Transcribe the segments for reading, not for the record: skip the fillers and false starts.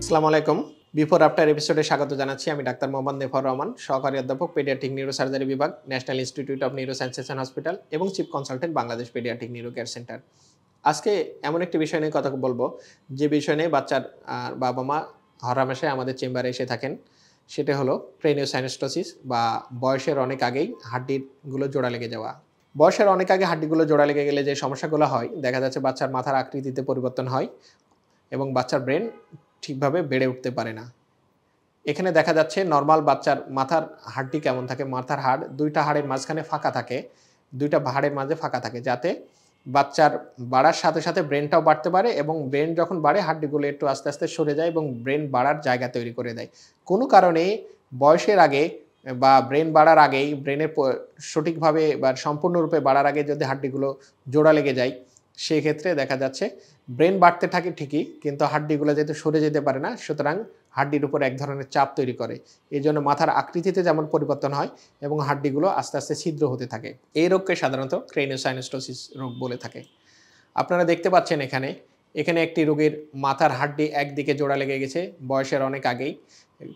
আসসালামু আলাইকুম। Before after এপিসোডে স্বাগত জানাচ্ছি। আমি ডাক্তার মোহাম্মদ নেফর রহমান, সহকারী অধ্যাপক পেডিয়াট্রিক নিউরোসার্জারি বিভাগ, national institute of neurosciences and hospital এবং chief consultant Bangladesh pediatric neuro care centre. আজকে এমন একটি বিষয় নিয়ে কথা বলবো, যে বিষয় নিয়ে বাচ্চার বাবা-মা হরহামেশাই আমাদের চেম্বারে এসে থাকেন। সেটা হলো ক্রেনিওসাইনোস্টোসিস বা বয়সের অনেক আগেই হাড্ডিগুলো জোড়া লেগে যাওয়া। বয়সের অনেক আগে হাড্ডিগুলো জোড়া লেগে গেলে যে সমস্যাগুলো হয়, দেখা যাচ্ছে বাচ্চার মাথার আকৃতিতে পরিবর্তন হয় এবং বাচ্চার ব্রেন ঠিকভাবে বেড়ে উঠতে পারে না। এখানে দেখা যাচ্ছে নরমাল বাচ্চার মাথার হাড়টি কেমন থাকে, মাথার হাড় দুইটা হাড়ের মাঝখানে ফাঁকা থাকে, দুইটা হাড়ের মাঝে ফাঁকা থাকে, যাতে বাচ্চার বাড়ার সাথে সাথে ব্রেনটাও বাড়তে পারে এবং ব্রেন যখন বাড়ে হাড্ডিগুলো একটু আস্তে আস্তে সরে যায় এবং ব্রেন বাড়ার জায়গা তৈরি করে দেয়। কোনো কারণে বয়সের আগে বা ব্রেন বাড়ার আগেই ব্রেনের সঠিকভাবে বা সম্পূর্ণরূপে বাড়ার আগে যদি হাড্ডিগুলো জোড়া লেগে যায়, সেক্ষেত্রে দেখা যাচ্ছে ব্রেন বাড়তে থাকে ঠিকই, কিন্তু হাড্ডিগুলো যেহেতু সরে যেতে পারে না, সুতরাং হাড্ডির উপর এক ধরনের চাপ তৈরি করে। এই জন্য মাথার আকৃতিতে যেমন পরিবর্তন হয় এবং হাড্ডিগুলো আস্তে আস্তে ছিদ্র হতে থাকে। এই রোগকে সাধারণত ক্রেনিওসাইনোস্টোসিস রোগ বলে থাকে। আপনারা দেখতে পাচ্ছেন এখানে একটি রোগীর মাথার হাড্ডি একদিকে জোড়া লেগে গেছে বয়সের অনেক আগেই।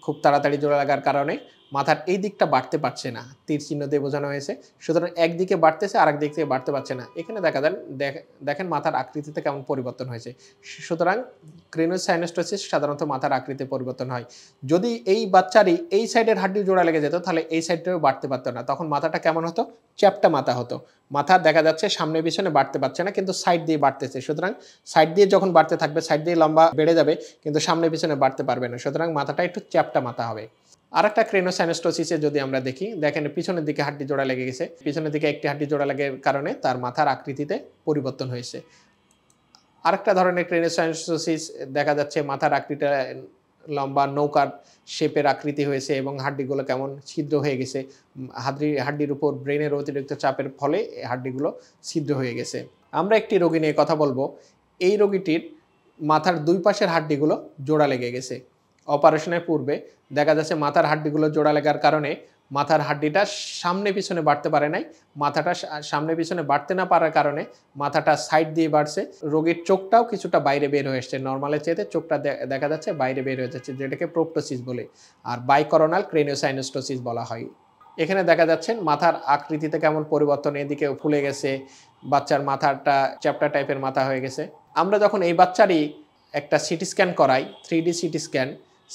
খুব তাড়াতাড়ি জোড়া লাগার কারণে মাথার এই দিকটা বাড়তে পারছে না, তীর চিহ্ন দিয়ে বোঝানো হয়েছে। সুতরাং একদিকে বাড়তেছে, আরেক দিক থেকে বাড়তে পারছে না। এখানে দেখেন মাথার আকৃতিতে কেমন পরিবর্তন হয়েছে। সুতরাং ক্রেনিওসাইনোস্টোসিস সাধারণত মাথার আকৃতিতে পরিবর্তন হয়। যদি এই বাচ্চারই এই সাইডের হাড্ডি জোড়া লেগে যেত, তাহলে এই সাইডটাও বাড়তে পারতো না। তখন মাথাটা কেমন হতো? চ্যাপ্টা মাথা হতো। মাথা দেখা যাচ্ছে সামনে পিছনে বাড়তে পারছে না, কিন্তু সাইড দিয়ে বাড়তেছে। সুতরাং সাইড দিয়ে যখন বাড়তে থাকবে, সাইড দিয়ে লম্বা বেড়ে যাবে, কিন্তু সামনে পিছনে বাড়তে পারবে না। সুতরাং মাথাটা একটু চ্যাপ্টা মাথা হবে। আরেকটা ক্রেনিওসাইনোস্টোসিসে যদি আমরা দেখেন পিছনের দিকে হাড্ডি জোড়া লেগে গেছে। পিছনের দিকে একটি হাড্ডি জোড়া লাগার কারণে তার মাথার আকৃতিতে পরিবর্তন হয়েছে। আরেকটা ধরনের ক্রেনিওসাইনোস্টোসিস দেখা যাচ্ছে মাথার আকৃতিটা লম্বা নৌকার শেপের আকৃতি হয়েছে এবং হাড্ডিগুলো কেমন ছিদ্র হয়ে গেছে। হাড্ডির উপর ব্রেনের অতিরিক্ত চাপের ফলে হাড্ডিগুলো ছিদ্র হয়ে গেছে। আমরা একটি রোগী নিয়ে কথা বলবো। এই রোগীটির মাথার দুই পাশের হাড্ডিগুলো জোড়া লেগে গেছে। অপারেশনের পূর্বে দেখা যাচ্ছে মাথার হাড্ডিগুলো জোড়া লাগার কারণে মাথার হাড্ডিটা সামনে পিছনে বাড়তে পারে নাই। মাথাটা সামনে পিছনে বাড়তে না পারার কারণে মাথাটা সাইড দিয়ে বাড়ছে। রোগীর চোখটাও কিছুটা বাইরে বের হয়ে এসছে। নর্মালের চাইতে চোখটা দেখা যাচ্ছে বাইরে বের হয়ে যাচ্ছে, যেটাকে প্রোপটোসিস বলে, আর বাইকরোনাল ক্রেনিওসাইনোস্টোসিস বলা হয়। এখানে দেখা যাচ্ছে মাথার আকৃতিতে কেমন পরিবর্তন, এদিকে ফুলে গেছে, বাচ্চার মাথাটা চ্যাপ্টা টাইপের মাথা হয়ে গেছে। আমরা যখন এই বাচ্চারই একটা সিটি স্ক্যান করাই, 3D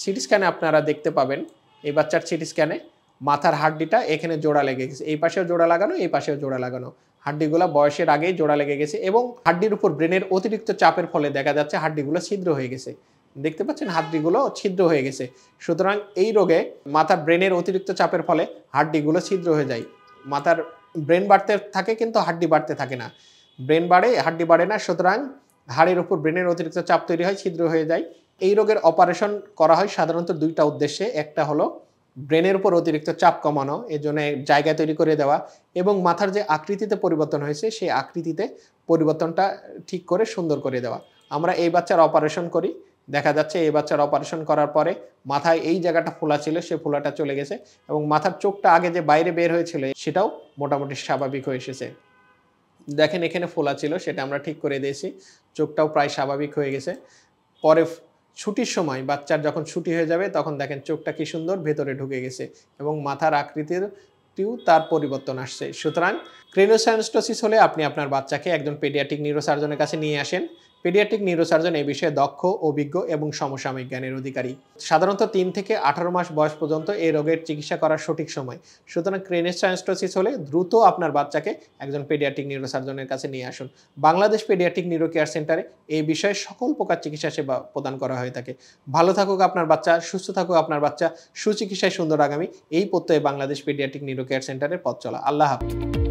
সিটি স্ক্যানে আপনারা দেখতে পাবেন এই বাচ্চার সিটি স্ক্যানে মাথার হাড্ডিটা এখানে জোড়া লেগে গেছে। এই পাশেও জোড়া লাগানো, এই পাশেও জোড়া লাগানো। হাড্ডিগুলো বয়সের আগেই জোড়া লেগে গেছে এবং হাড্ডির উপর ব্রেনের অতিরিক্ত চাপের ফলে দেখা যাচ্ছে হাড্ডিগুলো ছিদ্র হয়ে গেছে। দেখতে পাচ্ছেন হাড্ডিগুলো ছিদ্র হয়ে গেছে। সুতরাং এই রোগে মাথার ব্রেনের অতিরিক্ত চাপের ফলে হাড্ডিগুলো ছিদ্র হয়ে যায়। মাথার ব্রেন বাড়তে থাকে কিন্তু হাড্ডি বাড়তে থাকে না। ব্রেন বাড়ে, হাড্ডি বাড়ে না। সুতরাং হাড়ের উপর ব্রেনের অতিরিক্ত চাপ তৈরি হয়, ছিদ্র হয়ে যায়। এই রোগের অপারেশন করা হয় সাধারণত দুইটা উদ্দেশ্যে। একটা হলো ব্রেনের উপর অতিরিক্ত চাপ কমানো, এর জন্য জায়গা তৈরি করে দেওয়া, এবং মাথার যে আকৃতিতে পরিবর্তন হয়েছে সেই আকৃতিতে পরিবর্তনটা ঠিক করে সুন্দর করে দেওয়া। আমরা এই বাচ্চার অপারেশন করি। দেখা যাচ্ছে এই বাচ্চার অপারেশন করার পরে মাথায় এই জায়গাটা ফোলা ছিল, সে ফোলাটা চলে গেছে এবং মাথার চোখটা আগে যে বাইরে বের হয়েছিল সেটাও মোটামুটি স্বাভাবিক হয়ে এসেছে। দেখেন এখানে ফোলা ছিল, সেটা আমরা ঠিক করে দিয়েছি। চোখটাও প্রায় স্বাভাবিক হয়ে গেছে। পরে ছুটির সময় বাচ্চার যখন ছুটি হয়ে যাবে, তখন দেখেন চোখটা কি সুন্দর ভেতরে ঢুকে গেছে এবং মাথার আকৃতিরটিও তার পরিবর্তন আসছে। সুতরাং ক্রেনিওসাইনোস্টোসিস হলে আপনি আপনার বাচ্চাকে একজন পেডিয়াট্রিক নিউরোসার্জনের কাছে নিয়ে আসেন। পেডিয়াট্রিক নিউরোসার্জন এই বিষয়ে দক্ষ, অভিজ্ঞ এবং সমসাময়িক জ্ঞানের অধিকারী। সাধারণত 3 থেকে 18 মাস বয়স পর্যন্ত এই রোগের চিকিৎসা করার সঠিক সময়। সুতরাং ক্রেনিওসাইনোস্টোসিস হলে দ্রুত আপনার বাচ্চাকে একজন পেডিয়াট্রিক নিউরোসার্জনের কাছে নিয়ে আসুন। বাংলাদেশ পেডিয়াট্রিক নিউরো কেয়ার সেন্টারে এই বিষয়ে সকল প্রকার চিকিৎসা সেবা প্রদান করা হয়ে থাকে। ভালো থাকুক আপনার বাচ্চা, সুস্থ থাকুক আপনার বাচ্চা, সুচিকিৎসায় সুন্দর আগামী, এই প্রত্যয়ে বাংলাদেশ পেডিয়াট্রিক নিউরো কেয়ার সেন্টারের পথ চলা। আল্লাহ হাফেজ।